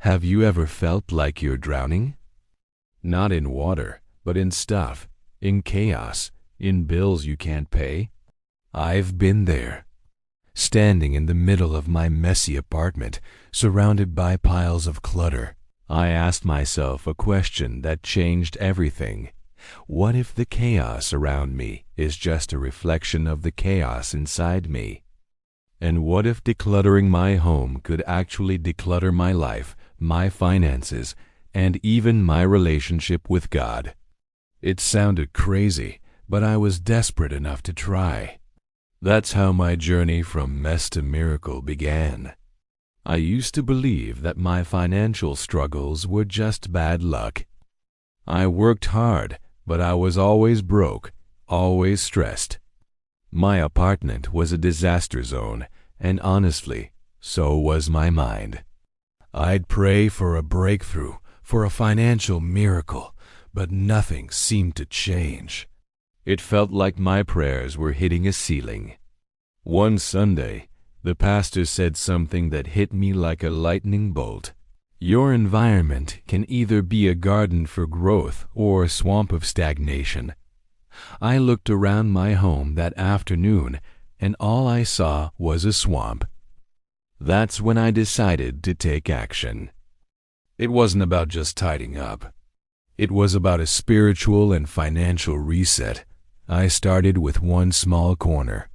Have you ever felt like you're drowning? Not in water, but in stuff, in chaos, in bills you can't pay. I've been there, standing in the middle of my messy apartment, surrounded by piles of clutter. I asked myself a question that changed everything. What if the chaos around me is just a reflection of the chaos inside me? And what if decluttering my home could actually declutter my life, my finances, and even my relationship with God? It sounded crazy, but I was desperate enough to try. That's how my journey from mess to miracle began. I used to believe that my financial struggles were just bad luck. I worked hard, but I was always broke, always stressed. My apartment was a disaster zone, and honestly, so was my mind. I'd pray for a breakthrough, for a financial miracle, but nothing seemed to change. It felt like my prayers were hitting a ceiling. One Sunday, the pastor said something that hit me like a lightning bolt. Your environment can either be a garden for growth or a swamp of stagnation. I looked around my home that afternoon, and all I saw was a swamp. That's when I decided to take action. It wasn't about just tidying up. It was about a spiritual and financial reset. I started with one small corner.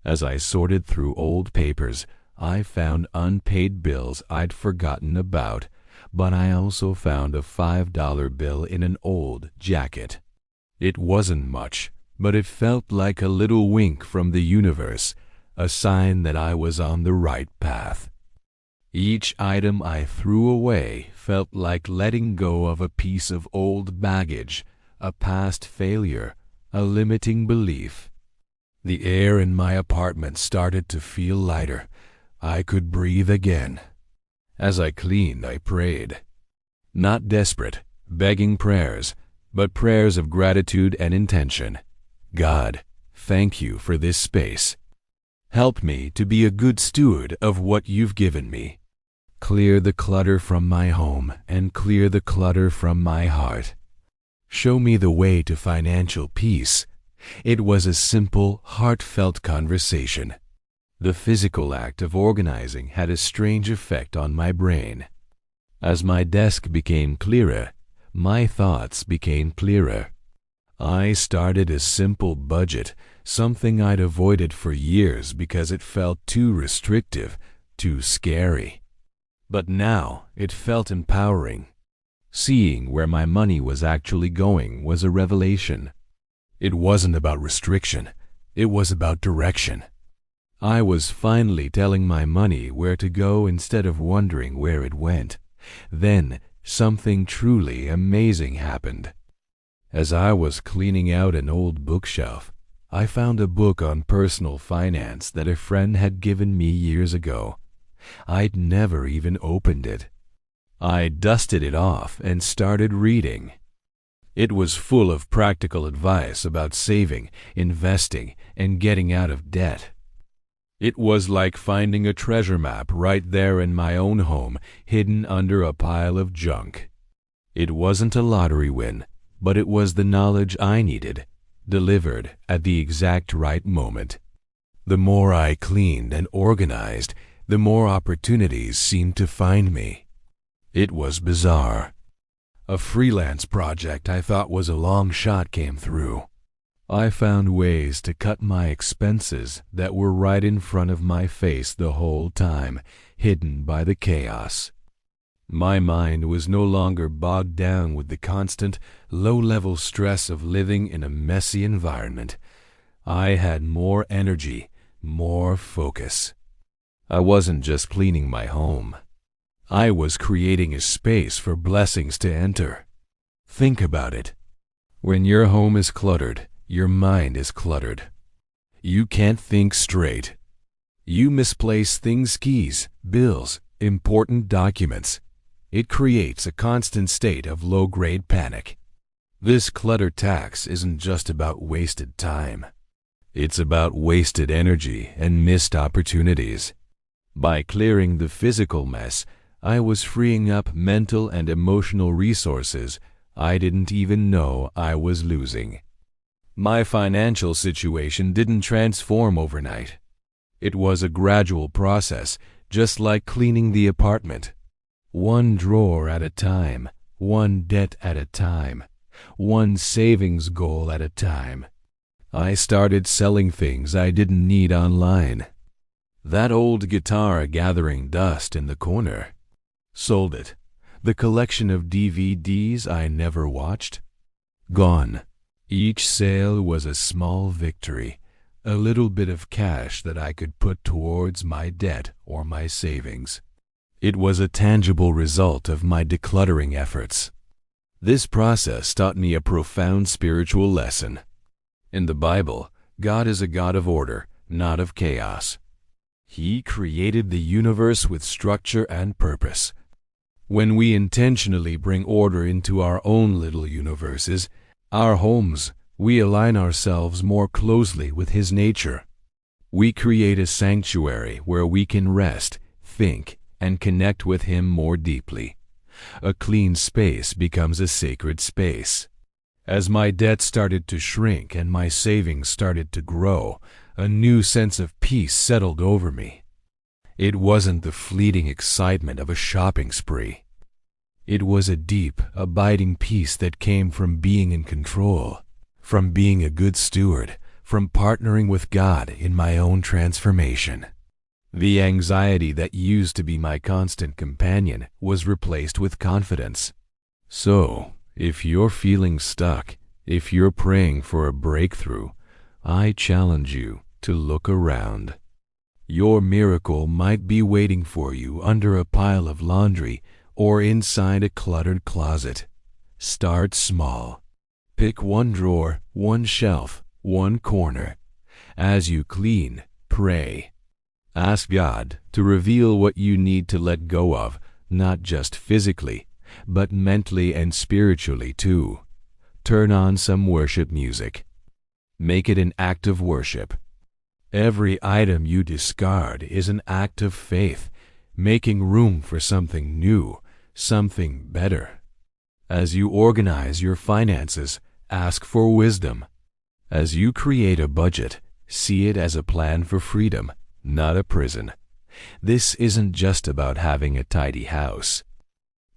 As I sorted through old papers, I found unpaid bills I'd forgotten about, but I also found a $5 bill in an old jacket. It wasn't much, but it felt like a little wink from the universe, a sign that I was on the right path. Each item I threw away felt like letting go of a piece of old baggage, a past failure, a limiting belief. The air in my apartment started to feel lighter. I could breathe again. As I cleaned, I prayed. Not desperate, begging prayers, but prayers of gratitude and intention. God, thank you for this space. Help me to be a good steward of what you've given me. Clear the clutter from my home and clear the clutter from my heart. Show me the way to financial peace. It was a simple, heartfelt conversation. The physical act of organizing had a strange effect on my brain. As my desk became clearer, my thoughts became clearer. I started a simple budget, something I'd avoided for years because it felt too restrictive, too scary. But now it felt empowering. Seeing where my money was actually going was a revelation. It wasn't about restriction, it was about direction. I was finally telling my money where to go instead of wondering where it went. Then something truly amazing happened. As I was cleaning out an old bookshelf, I found a book on personal finance that a friend had given me years ago. I'd never even opened it. I dusted it off and started reading. It was full of practical advice about saving, investing, and getting out of debt. It was like finding a treasure map right there in my own home, hidden under a pile of junk. It wasn't a lottery win, but it was the knowledge I needed, delivered at the exact right moment. The more I cleaned and organized, the more opportunities seemed to find me. It was bizarre. A freelance project I thought was a long shot came through. I found ways to cut my expenses that were right in front of my face the whole time, hidden by the chaos. My mind was no longer bogged down with the constant, low-level stress of living in a messy environment. I had more energy, more focus. I wasn't just cleaning my home. I was creating a space for blessings to enter. Think about it. When your home is cluttered, your mind is cluttered. You can't think straight. You misplace things, keys, bills, important documents. It creates a constant state of low-grade panic. This clutter tax isn't just about wasted time. It's about wasted energy and missed opportunities. By clearing the physical mess, I was freeing up mental and emotional resources I didn't even know I was losing. My financial situation didn't transform overnight. It was a gradual process, just like cleaning the apartment. One drawer at a time, one debt at a time, one savings goal at a time. I started selling things I didn't need online. That old guitar gathering dust in the corner. Sold it. The collection of DVDs I never watched. Gone. Each sale was a small victory, a little bit of cash that I could put towards my debt or my savings. It was a tangible result of my decluttering efforts. This process taught me a profound spiritual lesson. In the Bible, God is a God of order, not of chaos. He created the universe with structure and purpose. When we intentionally bring order into our own little universes, our homes, we align ourselves more closely with His nature. We create a sanctuary where we can rest, think, and connect with Him more deeply. A clean space becomes a sacred space. As my debt started to shrink and my savings started to grow, a new sense of peace settled over me. It wasn't the fleeting excitement of a shopping spree. It was a deep, abiding peace that came from being in control, from being a good steward, from partnering with God in my own transformation. The anxiety that used to be my constant companion was replaced with confidence. So, if you're feeling stuck, if you're praying for a breakthrough, I challenge you to look around. Your miracle might be waiting for you under a pile of laundry or inside a cluttered closet. Start small. Pick one drawer, one shelf, one corner. As you clean, pray. Ask God to reveal what you need to let go of, not just physically, but mentally and spiritually too. Turn on some worship music. Make it an act of worship. Every item you discard is an act of faith, making room for something new, something better. As you organize your finances, ask for wisdom. As you create a budget, see it as a plan for freedom, not a prison. This isn't just about having a tidy house.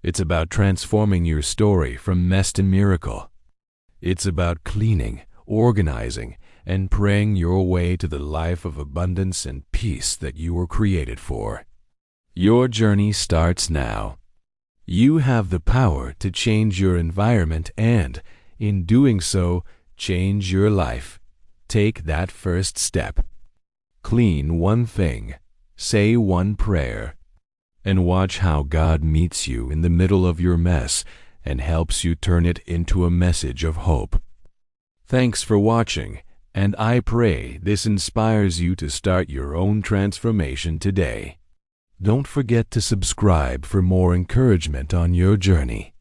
It's about transforming your story from mess to miracle. It's about cleaning, organizing, and praying your way to the life of abundance and peace that you were created for. Your journey starts now. You have the power to change your environment and, in doing so, change your life. Take that first step. Clean one thing, say one prayer, and watch how God meets you in the middle of your mess and helps you turn it into a message of hope. Thanks for watching, and I pray this inspires you to start your own transformation today. Don't forget to subscribe for more encouragement on your journey.